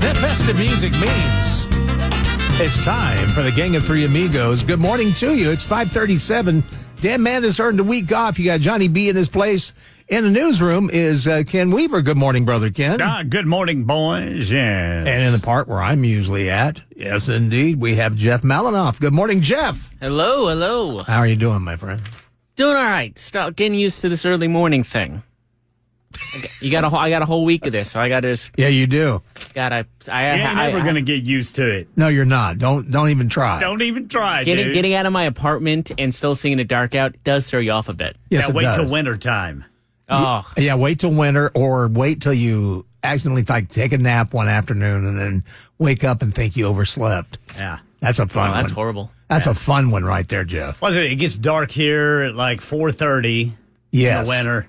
That festive music means it's time for the Gang of Three Amigos. Good morning to you. It's 5:37. Dan Mandis earned a week off. You got Johnny B in his place. In the newsroom is Ken Weaver. Good morning, Brother Ken. Good morning, boys. Yes. And in the part where I'm usually at, yes, indeed, we have Jeff Malinoff. Good morning, Jeff. Hello, hello. How are you doing, my friend? Doing all right. Start getting used to this early morning thing. I got a whole week of this, so I got to just. Yeah, you do. You're never going to get used to it. No, you're not. Don't even try. Don't even try, dude. dude. Getting out of my apartment and still seeing it dark out does throw you off a bit. Yes, wait till winter time. Oh. Yeah, wait till winter, or wait till you accidentally take a nap one afternoon and then wake up and think you overslept. Yeah. That's a fun one. That's horrible. That's a fun one right there, Jeff. It gets dark here at like 4:30 yes. in the winter.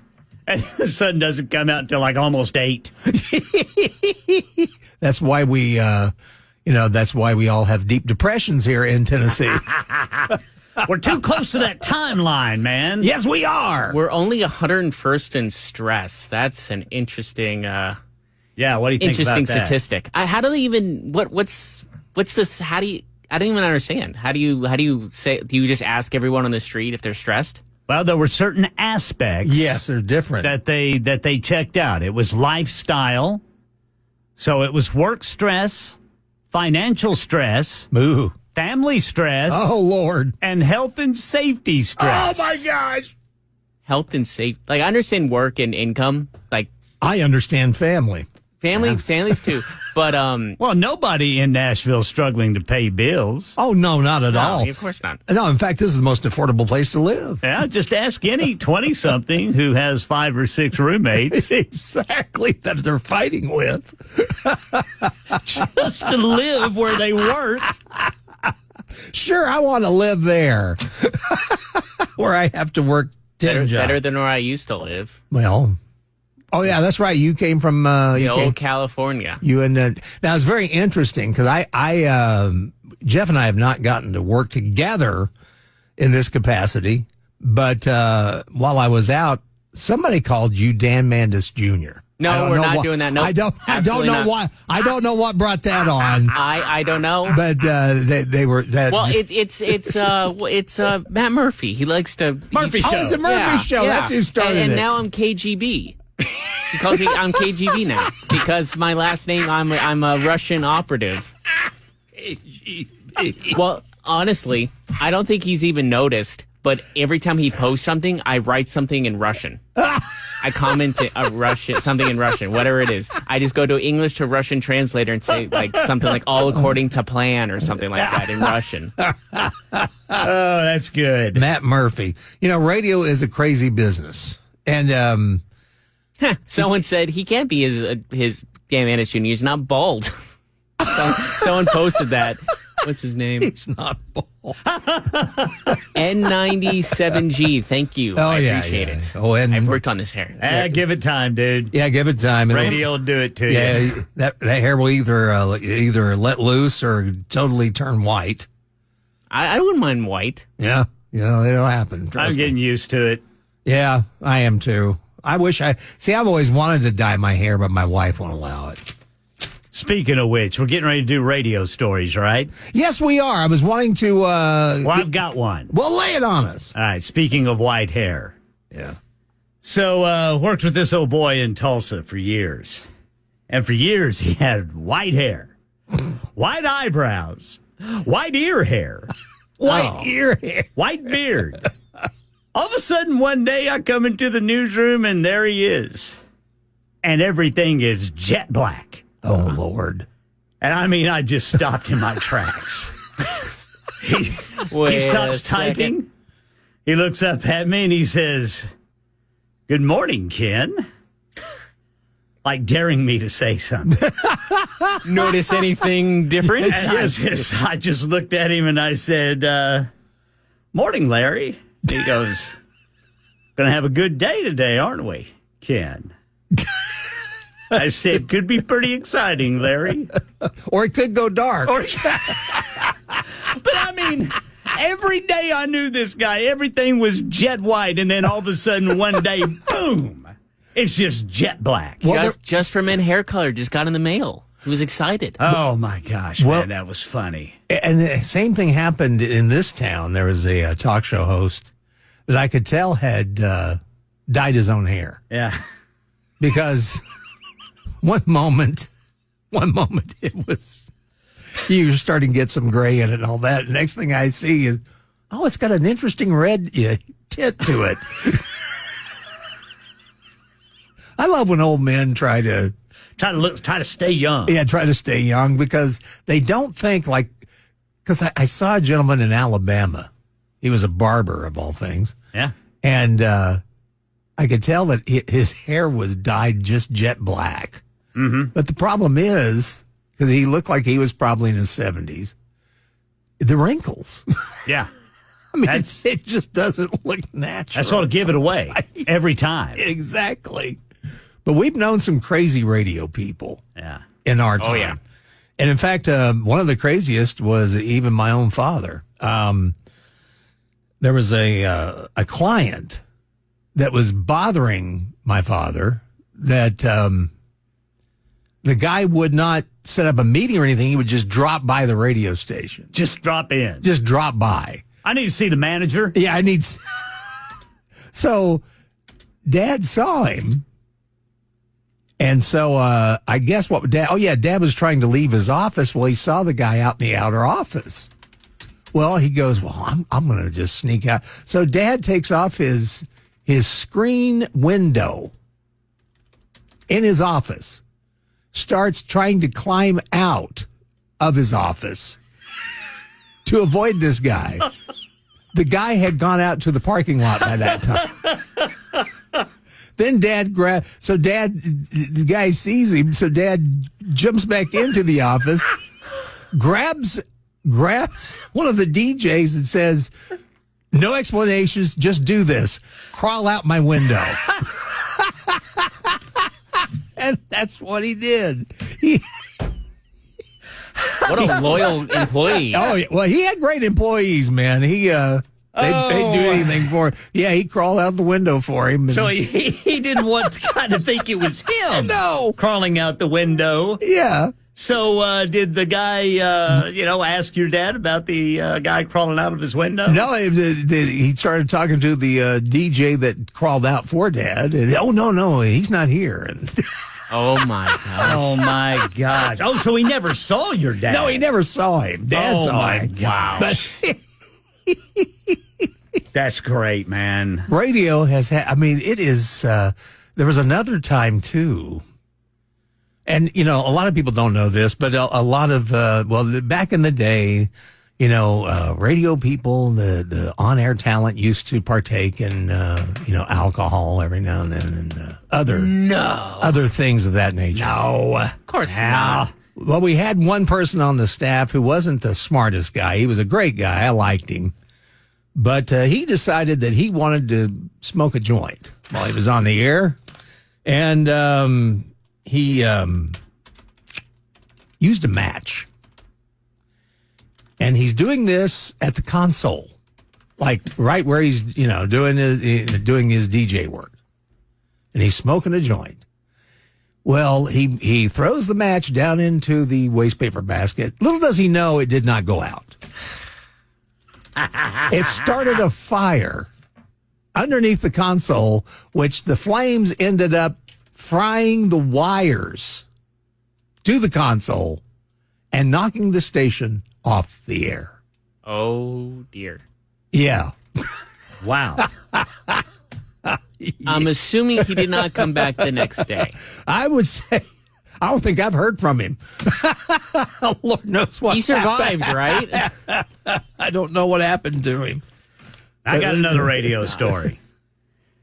And the sun doesn't come out until like almost 8. That's why we, that's why we all have deep depressions here in Tennessee. We're too close to that timeline, man. Yes, we are. We're only 101st in stress. That's an interesting. Yeah, what do you think about that? Interesting statistic. How do they even? What's this? How do you? I don't even understand. How do you say? Do you just ask everyone on the street if they're stressed? Well, there were certain aspects. Yes, they're different. That they checked out. It was lifestyle. So it was work stress, financial stress, Ooh. family stress. Oh, Lord. And health and safety stress. Oh, my gosh. Health and safety. I understand work and income. I understand family. Families too. But well, nobody in Nashville is struggling to pay bills. Oh, no, not at all. Of course not. No, in fact, this is the most affordable place to live. Yeah, just ask any 20-something who has 5 or 6 roommates. Exactly, that they're fighting with. Just to live where they work. Sure, I want to live there. Where I have to work 10 jobs. Better than where I used to live. Well, oh, yeah, that's right. You came from old California. Now, it's very interesting because Jeff and I have not gotten to work together in this capacity. But while I was out, somebody called you Dan Mandis Jr. No, we're not doing that. No, I don't know why. I don't know what brought that on. I don't know. But they were that. Well, it's Matt Murphy. He likes to Murphy Show. Oh, it's a Murphy Show. Yeah. That's who started it. And now I'm KGB. He calls me. I'm KGB now because my last name. I'm a Russian operative. KGB. Well, honestly, I don't think he's even noticed. But every time he posts something, I write something in Russian. I comment something in Russian, whatever it is. I just go to English to Russian translator and say something like "all according to plan" or something like that in Russian. Oh, that's good. Matt Murphy. Radio is a crazy business, and someone said he can't be his Dan Mandis Jr. He's not bald. Someone posted that. What's his name? He's not bald. N97G. Thank you. I appreciate it. Oh, and I've worked on this hair. Give it time, dude. Yeah, give it time. Radio will do it to you. Yeah, that hair will either let loose or totally turn white. I wouldn't mind white. Yeah, it'll happen. I'm getting used to it. Yeah, I am too. I've always wanted to dye my hair, but my wife won't allow it. Speaking of which, we're getting ready to do radio stories, right? Yes, we are. I was wanting to... well, I've got one. Well, lay it on us. All right, speaking of white hair. Yeah. So, worked with this old boy in Tulsa for years. And for years, he had white hair, white eyebrows, white ear hair. Ear hair. White beard. All of a sudden, one day, I come into the newsroom, and there he is. And everything is jet black. Oh, Lord. And I just stopped in my tracks. He stops typing. He looks up at me and he says, "Good morning, Ken." Like daring me to say something. Notice anything different? And I just looked at him and I said, "Morning, Larry." He goes, "Gonna have a good day today, aren't we, Ken?" I said, "Could be pretty exciting, Larry." Or it could go dark. But every day I knew this guy, everything was jet white, and then all of a sudden one day, boom, it's just jet black. Just for men hair color, just got in the mail. He was excited. Oh, my gosh, man, that was funny. And the same thing happened in this town. There was a talk show host that I could tell had dyed his own hair. Yeah. Because one moment it was, you were starting to get some gray in it and all that. Next thing I see is, it's got an interesting red tint to it. I love when old men try to stay young. Yeah, try to stay young because they don't think like, because I saw a gentleman in Alabama. He was a barber of all things. Yeah. And I could tell that his hair was dyed just jet black. Mm-hmm. But the problem is, because he looked like he was probably in his 70s, the wrinkles. Yeah. I mean, it just doesn't look natural. That's what'll give it away every time. Exactly. But we've known some crazy radio people in our time. Oh, yeah. And in fact, one of the craziest was even my own father. There was a client that was bothering my father that the guy would not set up a meeting or anything. He would just drop by the radio station. Just drop in. Just drop by. I need to see the manager. Yeah, I need. So Dad saw him. And so I guess Dad was trying to leave his office. Well, he saw the guy out in the outer office. Well, he goes, I'm going to just sneak out. So Dad takes off his screen window in his office, starts trying to climb out of his office to avoid this guy. The guy had gone out to the parking lot by that time. Then the guy sees him, so Dad jumps back into the office, grabs one of the DJs and says, "No explanations, just do this. Crawl out my window." And that's what he did. What a loyal employee. Oh, yeah. Well, he had great employees, man. They'd do anything for him. Yeah, he crawled out the window for him. So he didn't want to kind of think it was him. No. Crawling out the window. Yeah. So did the guy, ask your dad about the guy crawling out of his window? No, he started talking to the DJ that crawled out for Dad. And, no, he's not here. And Oh, my gosh. Oh, my gosh. Oh, so he never saw your dad? No, he never saw him. Dad saw him. Wow. That's great, man. Radio has had, it is, there was another time, too. And, a lot of people don't know this, but a lot of, back in the day, radio people, the on-air talent used to partake in, alcohol every now and then and other things of that nature. No. Of course not. Well, we had one person on the staff who wasn't the smartest guy. He was a great guy. I liked him. But he decided that he wanted to smoke a joint while he was on the air. And he used a match. And he's doing this at the console, like right where he's, doing his DJ work. And he's smoking a joint. Well, he throws the match down into the waste paper basket. Little does he know it did not go out. It started a fire underneath the console, which the flames ended up frying the wires to the console and knocking the station off the air. Oh, dear. Yeah. Wow. I'm assuming he did not come back the next day. I would say, I don't think I've heard from him. Lord knows what He survived, happened. right? I don't know what happened to him. I got another radio story.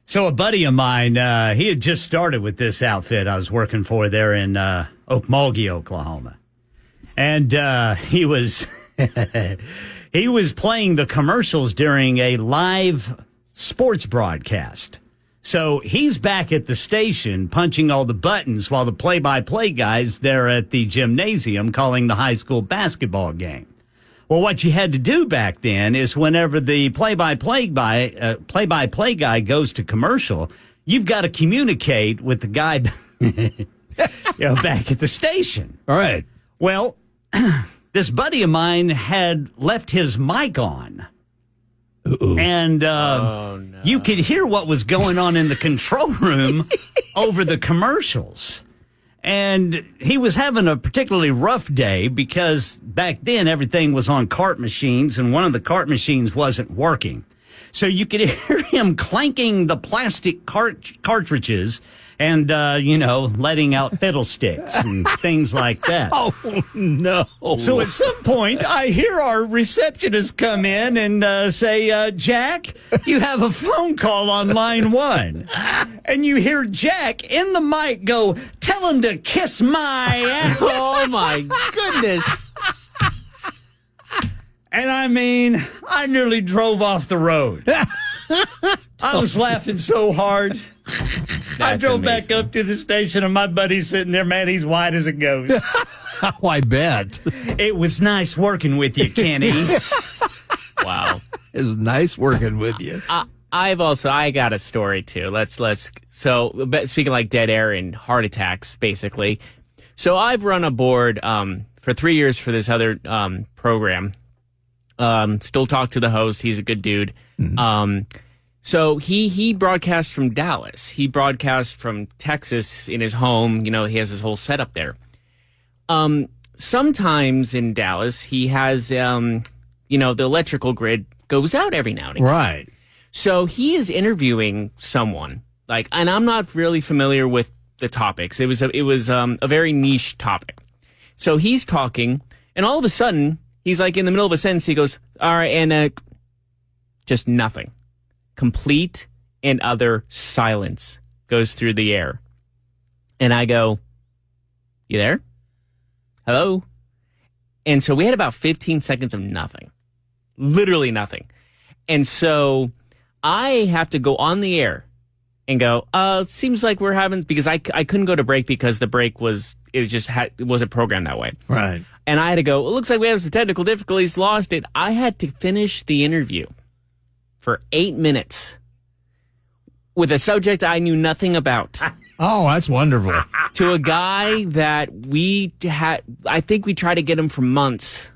So a buddy of mine, he had just started with this outfit I was working for there in Okmulgee, Oklahoma. And he was he was playing the commercials during a live sports broadcast. So he's back at the station punching all the buttons while the play-by-play guy's there at the gymnasium calling the high school basketball game. Well, what you had to do back then is whenever the play-by-play guy goes to commercial, you've got to communicate with the guy back at the station. All right. Well, this buddy of mine had left his mic on. Uh-oh. And you could hear what was going on in the control room over the commercials. And he was having a particularly rough day because back then everything was on cart machines and one of the cart machines wasn't working. So you could hear him clanking the plastic cartridges and, letting out fiddlesticks and things like that. Oh, no. So at some point, I hear our receptionist come in and say, Jack, you have a phone call on line 1. And you hear Jack in the mic go, tell him to kiss my ass. Oh, my goodness. And I mean, I nearly drove off the road. I was laughing so hard. I drove back up to the station, and my buddy's sitting there, man, he's white as a ghost. Oh, I bet. It was nice working with you, Kenny. Wow. It was nice working with you. I got a story too. So speaking like dead air and heart attacks, basically. So I've run a board for 3 years for this other program. Still talk to the host. He's a good dude. Mm-hmm. So he broadcasts from Dallas. He broadcasts from Texas in his home. He has his whole setup there. Sometimes in Dallas, he has, the electrical grid goes out every now and again. Right. So he is interviewing someone, and I'm not really familiar with the topics. It was a very niche topic. So he's talking, and all of a sudden, he's like in the middle of a sentence. He goes, all right, and just nothing. Complete and utter silence goes through the air. And I go, you there? Hello? And so we had about 15 seconds of nothing. Literally nothing. And so I have to go on the air and go, it seems like we're having, because I couldn't go to break because the break it wasn't programmed that way. Right. And I had to go, it looks like we have some technical difficulties, lost it. I had to finish the interview for 8 minutes with a subject I knew nothing about. Oh, that's wonderful. To a guy that I think we tried to get him for months.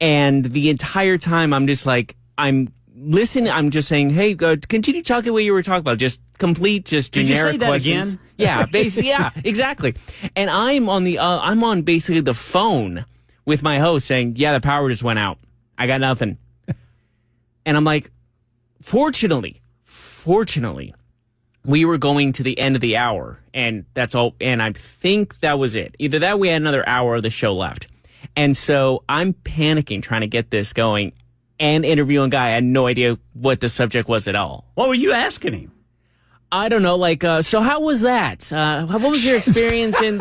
And the entire time I'm just like, I'm listening, I'm just saying, hey, continue talking what you were talking about. Just generic questions. Did you say that again? Yeah, basically, yeah, exactly. And I'm on basically the phone with my host saying, yeah, the power just went out. I got nothing. And I'm like, fortunately, we were going to the end of the hour, and that's all. And I think that was it. Either that, we had another hour of the show left. And so I'm panicking, trying to get this going, and interviewing a guy. I had no idea what the subject was at all. What were you asking him? I don't know, so how was that? What was your experience in,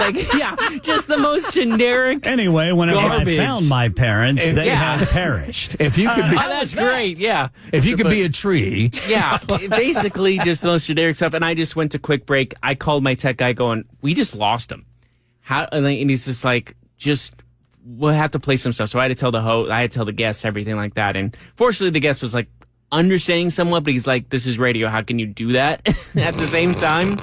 just the most generic Anyway, whenever garbage. I found my parents, they had perished. If you could be, that's great, yeah. if you could be a tree. Yeah, basically just the most generic stuff. And I just went to quick break. I called my tech guy going, we just lost him. How? And he's just like, we'll have to play some stuff. So I had to tell the host, I had to tell the guests, everything like that. And fortunately, the guest was like, understanding somewhat, but he's like, this is radio. How can you do that at the same time?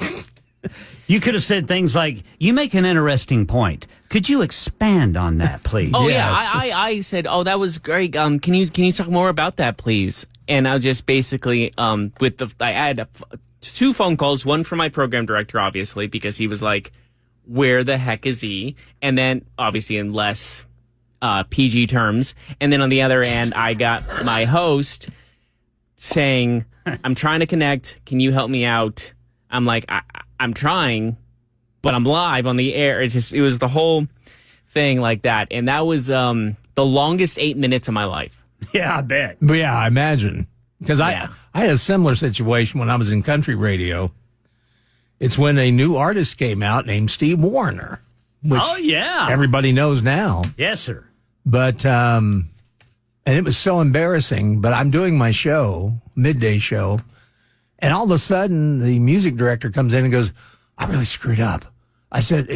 You could have said things like, you make an interesting point. Could you expand on that, please? Oh, yeah. I said, oh, that was great. Can you talk more about that, please? And I just basically, I had 2 phone calls, one from my program director, obviously, because he was like, where the heck is he? And then, obviously, in less PG terms. And then on the other end, I got my host saying, I'm trying to connect. Can you help me out? I'm like, I'm trying, but I'm live on the air. It was the whole thing like that. And that was the longest 8 minutes of my life. Yeah, I bet. But yeah, I imagine. Because I had a similar situation when I was in country radio. It's when a new artist came out named Steve Warner. Which everybody knows now. Yes, sir. But, and it was so embarrassing, but I'm doing my show, midday show, and all of a sudden the music director comes in and goes, I really screwed up. I said,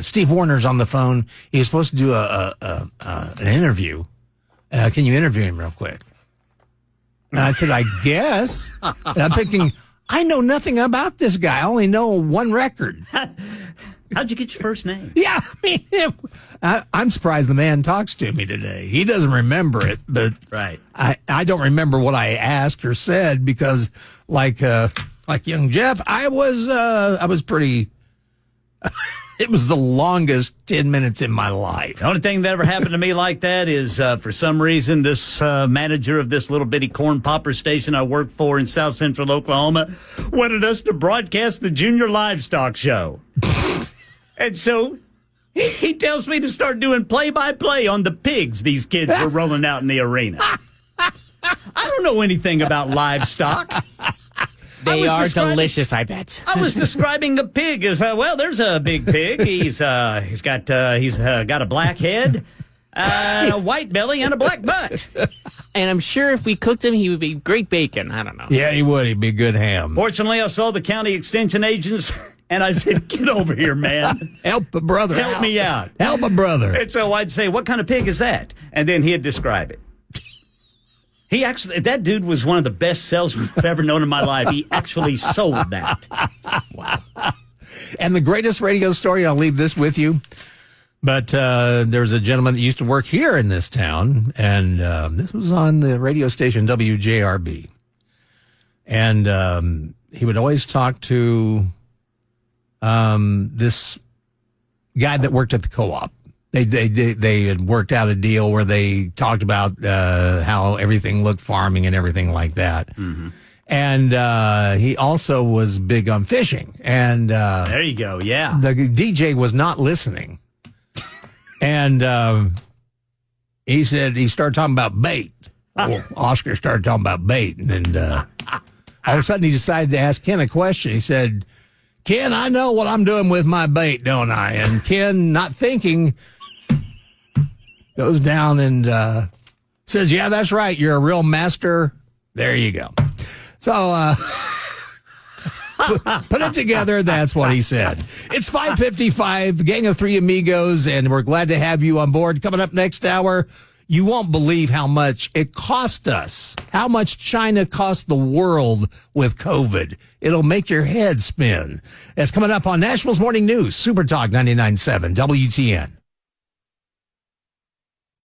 Steve Warner's on the phone. He was supposed to do an interview. Can you interview him real quick? And I said, I guess. And I'm thinking, I know nothing about this guy. I only know one record. How'd you get your first name? Yeah, I mean, I'm surprised the man talks to me today. He doesn't remember it, but right. I don't remember what I asked or said because, like young Jeff, I was pretty. It was the longest 10 minutes in my life. The only thing that ever happened to me like that is, for some reason, this manager of this little bitty corn popper station I work for in South Central Oklahoma wanted us to broadcast the Junior Livestock Show. And so he tells me to start doing play-by-play on the pigs these kids were rolling out in the arena. I don't know anything about livestock. They are delicious, I bet. I was describing a pig as, well, there's a big pig. He's got a black head, a white belly, and a black butt. And I'm sure if we cooked him, he would be great bacon. I don't know. Yeah, he would. He'd be good ham. Fortunately, I saw the county extension agents, and I said, get over here, man. Help a brother out. Help me out. Help a brother. And so I'd say, what kind of pig is that? And then he'd describe it. That dude was one of the best salesmen I've ever known in my life. He actually sold that. Wow. And the greatest radio story, I'll leave this with you, but there's a gentleman that used to work here in this town, and this was on the radio station WJRB. And he would always talk to this guy that worked at the co-op. They had worked out a deal where they talked about how everything looked farming and everything like that. Mm-hmm. And he also was big on fishing. And there you go. Yeah. The DJ was not listening. And he started talking about bait. Well, Oscar started talking about bait. And all of a sudden he decided to ask Ken a question. He said, Ken, I know what I'm doing with my bait, don't I? And Ken, not thinking, goes down and says, yeah, that's right. You're a real master. There you go. So put it together. That's what he said. It's 5:55, Gang of Three Amigos, and we're glad to have you on board. Coming up next hour, you won't believe how much it cost us, how much China cost the world with COVID. It'll make your head spin. That's coming up on Nashville's Morning News, Super Talk 99.7 WTN.